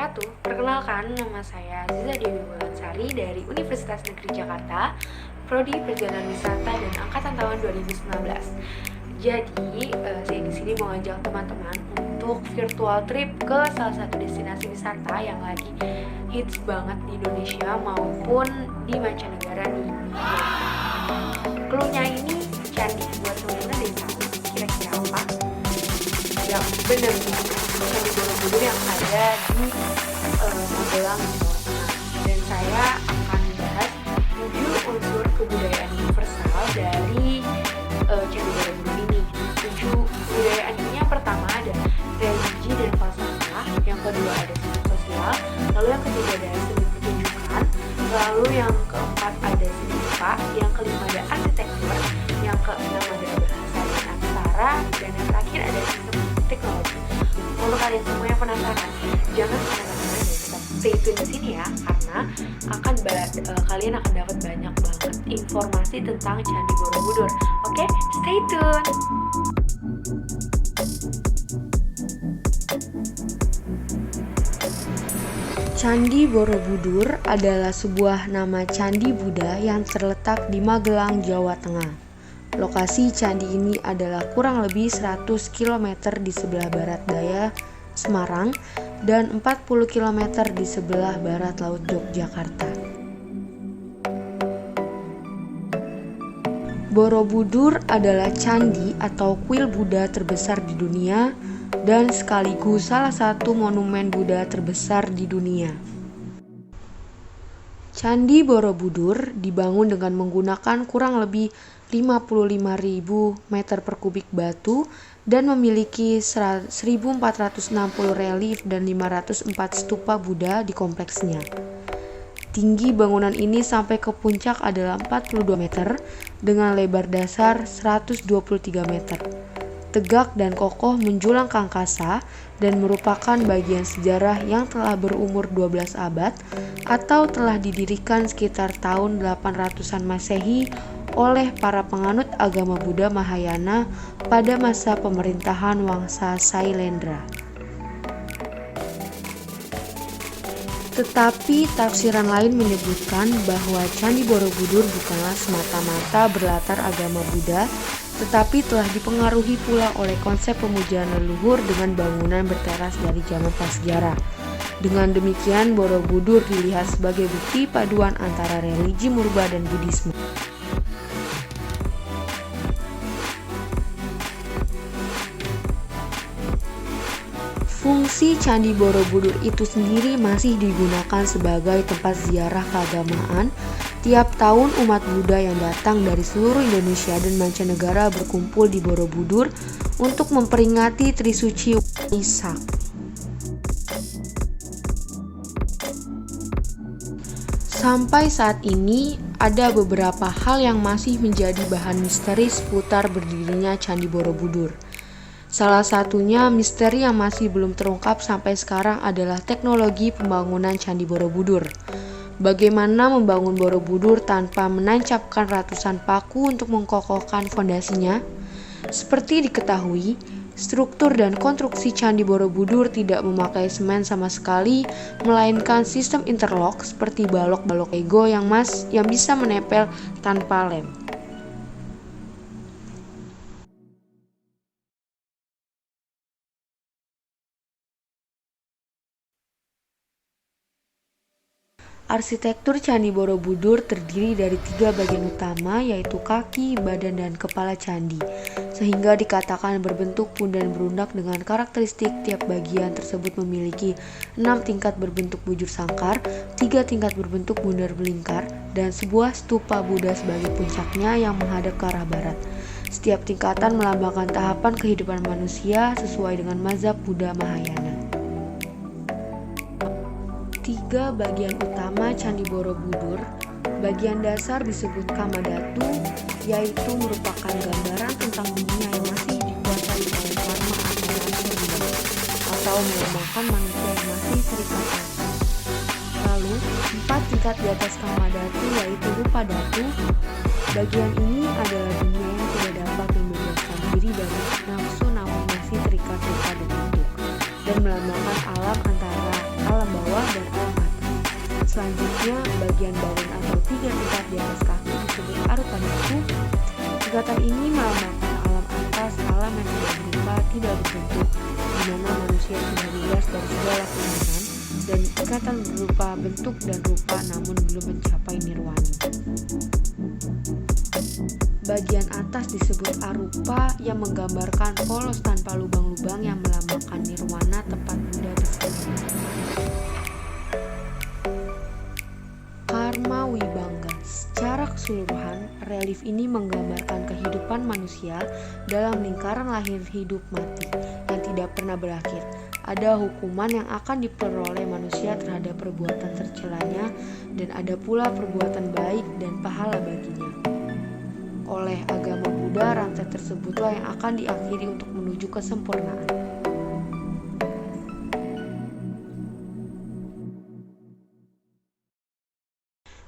wabarakatuh. Perkenalkan, nama saya Aziza Dewi Wulansari dari Universitas Negeri Jakarta, Prodi Perjalanan Wisata dan Angkatan tahun 2019. Jadi, saya di sini mau ngajak teman-teman untuk virtual trip ke salah satu destinasi wisata yang lagi hits banget di Indonesia maupun di mancanegara nih. Cluenya ini Candi. Buat teman-teman dari sana, kira-kira apa? Ya, bener nih. Candi Borobudur yang ada di Magelang, Jawa Tengah. Dan saya akan bahas 7 unsur kebudayaan universal dari Candi Borobudur ini. 7 kebudayaan ini yang pertama ada religi dan falsafah, yang kedua ada sisi sosial, lalu yang ketiga ada seni pertunjukan, lalu yang keempat ada seni rupa, yang kelima ada arsitektur, yang keenam ada bahasa dan aksara, dan yang terakhir ada sistem teknologi. Untuk kalian semua yang penasaran, jangan kemana-mana dan tetap stay tune di sini ya, karena kalian akan dapat banyak banget informasi tentang Candi Borobudur. Oke, stay tune. Candi Borobudur adalah sebuah nama candi Buddha yang terletak di Magelang, Jawa Tengah. Lokasi candi ini adalah kurang lebih 100 km di sebelah barat daya Semarang dan 40 km di sebelah barat Laut Yogyakarta. Borobudur adalah candi atau kuil Buddha terbesar di dunia dan sekaligus salah satu monumen Buddha terbesar di dunia. Candi Borobudur dibangun dengan menggunakan kurang lebih 55.000 meter per kubik batu dan memiliki 1.460 relief dan 504 stupa Buddha di kompleksnya. Tinggi bangunan ini sampai ke puncak adalah 42 meter dengan lebar dasar 123 meter. Tegak dan kokoh menjulang ke angkasa dan merupakan bagian sejarah yang telah berumur 12 abad atau telah didirikan sekitar tahun 800-an Masehi oleh para penganut agama Buddha Mahayana pada masa pemerintahan Wangsa Sailendra. Tetapi tafsiran lain menyebutkan bahwa Candi Borobudur bukanlah semata-mata berlatar agama Buddha, tetapi telah dipengaruhi pula oleh konsep pemujaan leluhur dengan bangunan berteras dari zaman prasejarah. Dengan demikian, Borobudur dilihat sebagai bukti paduan antara religi Murba dan Buddhisme. Fungsi Candi Borobudur itu sendiri masih digunakan sebagai tempat ziarah keagamaan. Tiap tahun umat Buddha yang datang dari seluruh Indonesia dan mancanegara berkumpul di Borobudur untuk memperingati Trisuci Waisak. Sampai saat ini, ada beberapa hal yang masih menjadi bahan misteri seputar berdirinya Candi Borobudur. Salah satunya misteri yang masih belum terungkap sampai sekarang adalah teknologi pembangunan Candi Borobudur. Bagaimana membangun Borobudur tanpa menancapkan ratusan paku untuk mengkokohkan fondasinya? Seperti diketahui, struktur dan konstruksi Candi Borobudur tidak memakai semen sama sekali, melainkan sistem interlock seperti balok-balok Lego yang bisa menempel tanpa lem. Arsitektur Candi Borobudur terdiri dari 3 bagian utama, yaitu kaki, badan, dan kepala candi, sehingga dikatakan berbentuk pun dan berundak dengan karakteristik tiap bagian tersebut memiliki 6 tingkat berbentuk bujur sangkar, 3 tingkat berbentuk bundar belingkar, dan sebuah stupa Buddha sebagai puncaknya yang menghadap ke arah barat. Setiap tingkatan melambangkan tahapan kehidupan manusia sesuai dengan mazhab Buddha Mahayana. 3 bagian utama Candi Borobudur. Bagian dasar disebut Kamadhatu, yaitu merupakan gambaran tentang dunia yang masih dikuasai oleh karma atau rahasia atau melambangkan manusia yang masih terikat rasa. Lalu, 4 tingkat di atas Kamadhatu yaitu Rupadhatu. Bagian ini adalah dunia yang tidak dapat membebaskan diri dari nafsu namun masih terikat rupa dan bentuk, dan melambangkan alam antara alam bawah dan alam atas. Selanjutnya, bagian badan atau 3 tingkat di atas kaki disebut arupa daku. Tingkatan ini melambangkan alam atas, alam yang tidak berupa, tidak berbentuk, di mana manusia sudah bebas dari segala keinginan, dan tingkatan berupa bentuk dan rupa namun belum mencapai nirwana. Bagian atas disebut arupa yang menggambarkan polos tanpa lubang-lubang yang melambangkan nirwana, tempat Buddha bersandar. Karma Wibangga. Secara keseluruhan, relief ini menggambarkan kehidupan manusia dalam lingkaran lahir hidup mati yang tidak pernah berakhir. Ada hukuman yang akan diperoleh manusia terhadap perbuatan tercelanya, dan ada pula perbuatan baik dan pahala baginya. Oleh agama Buddha, rantai tersebutlah yang akan diakhiri untuk menuju kesempurnaan.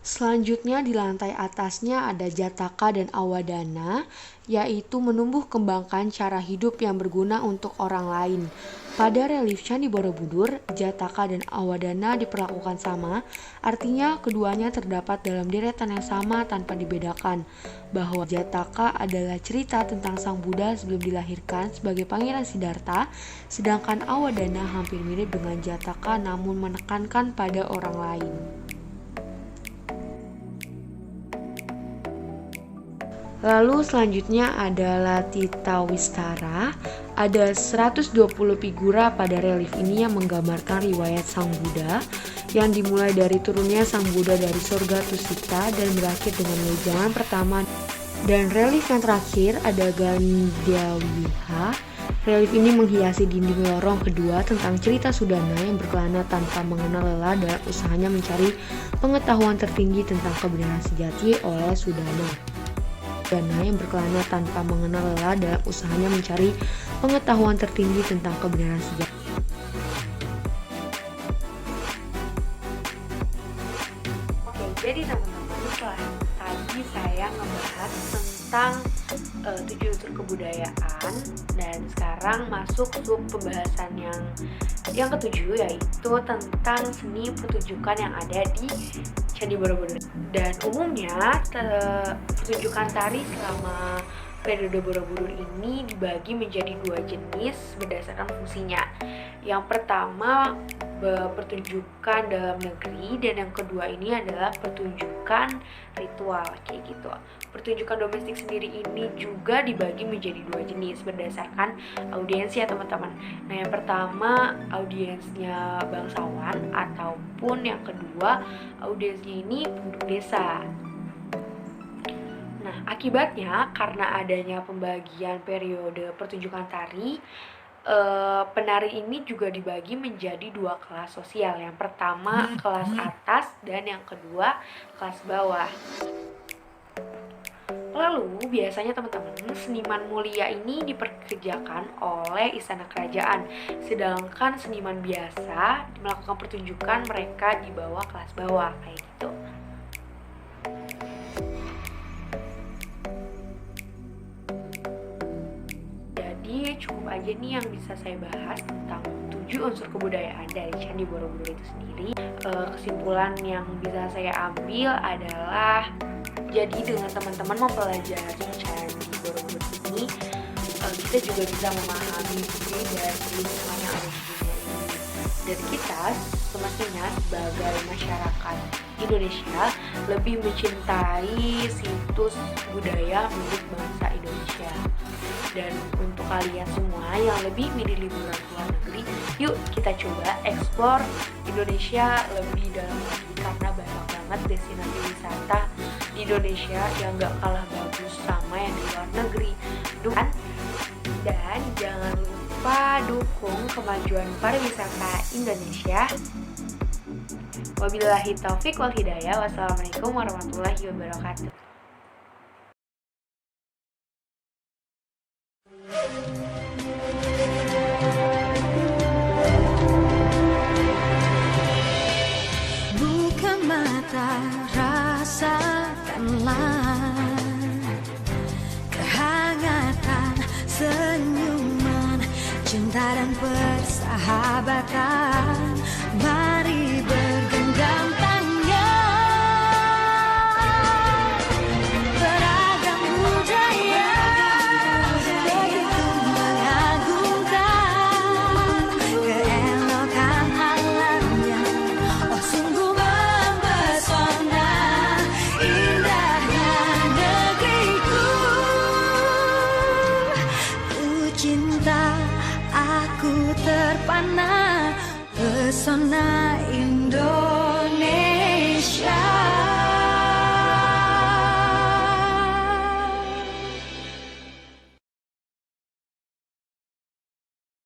Selanjutnya di lantai atasnya ada Jataka dan Awadana, yaitu menumbuh kembangkan cara hidup yang berguna untuk orang lain. Pada relief Candi Borobudur, Jataka dan Awadana diperlakukan sama, artinya keduanya terdapat dalam deretan yang sama tanpa dibedakan, bahwa Jataka adalah cerita tentang Sang Buddha sebelum dilahirkan sebagai Pangeran Siddhartha, sedangkan Awadana hampir mirip dengan Jataka namun menekankan pada orang lain. Lalu selanjutnya adalah Tita Wistara. Ada 120 figura pada relief ini yang menggambarkan riwayat Sang Buddha yang dimulai dari turunnya Sang Buddha dari surga Tusita dan berakhir dengan wejangan pertama. Dan relief yang terakhir ada Gandhyawiha. Relief ini menghiasi dinding lorong kedua tentang cerita Sudana yang berkelana tanpa mengenal lelah dalam usahanya mencari pengetahuan tertinggi tentang kebenaran sejati oleh Sudana. Dana yang berkelana tanpa mengenal lelah dalam usahanya mencari pengetahuan tertinggi tentang kebenaran sejati. Oke, jadi teman-teman, setelah tadi saya ngebahas tentang 7 unsur kebudayaan, dan sekarang masuk sub pembahasan yang ketujuh, yaitu tentang seni pertunjukan yang ada di Candi Borobudur. Dan umumnya pertunjukan tari selama periode Borobudur ini dibagi menjadi 2 jenis berdasarkan fungsinya. Yang pertama pertunjukan dalam negeri, dan yang kedua ini adalah pertunjukan ritual kayak gitu. Pertunjukan domestik sendiri ini juga dibagi menjadi 2 jenis berdasarkan audiens ya teman-teman. Nah, yang pertama audiensnya bangsawan, ataupun yang kedua audiensnya ini penduduk desa. Nah, akibatnya karena adanya pembagian periode pertunjukan tari, penari ini juga dibagi menjadi 2 kelas sosial. Yang pertama kelas atas, dan yang kedua kelas bawah. Lalu biasanya teman-teman, seniman mulia ini diperkerjakan oleh istana kerajaan, sedangkan seniman biasa melakukan pertunjukan mereka di bawah kelas bawah kayak gitu. Jadi cukup aja nih yang bisa saya bahas tentang 7 unsur kebudayaan dari Candi Borobudur itu sendiri. Kesimpulan yang bisa saya ambil adalah, jadi dengan teman-teman mempelajari Candi Borobudur ini, kita juga bisa memahami budaya dan lingkungan yang ada di dunia ini. Dan kita semestinya sebagai masyarakat Indonesia lebih mencintai situs budaya milik bangsa Indonesia. Dan untuk kalian semua yang lebih milih liburan ke luar negeri, yuk kita coba explore Indonesia lebih dalam lagi, karena banyak banget destinasi wisata di Indonesia yang gak kalah bagus sama yang di luar negeri. Dan jangan lupa dukung kemajuan pariwisata Indonesia. Wabillahi taufik wal hidayah. Wassalamualaikum warahmatullahi wabarakatuh. Buka mata, rasakanlah kehangatan senyuman, cinta dan persahabatan. terpana pesona Indonesia.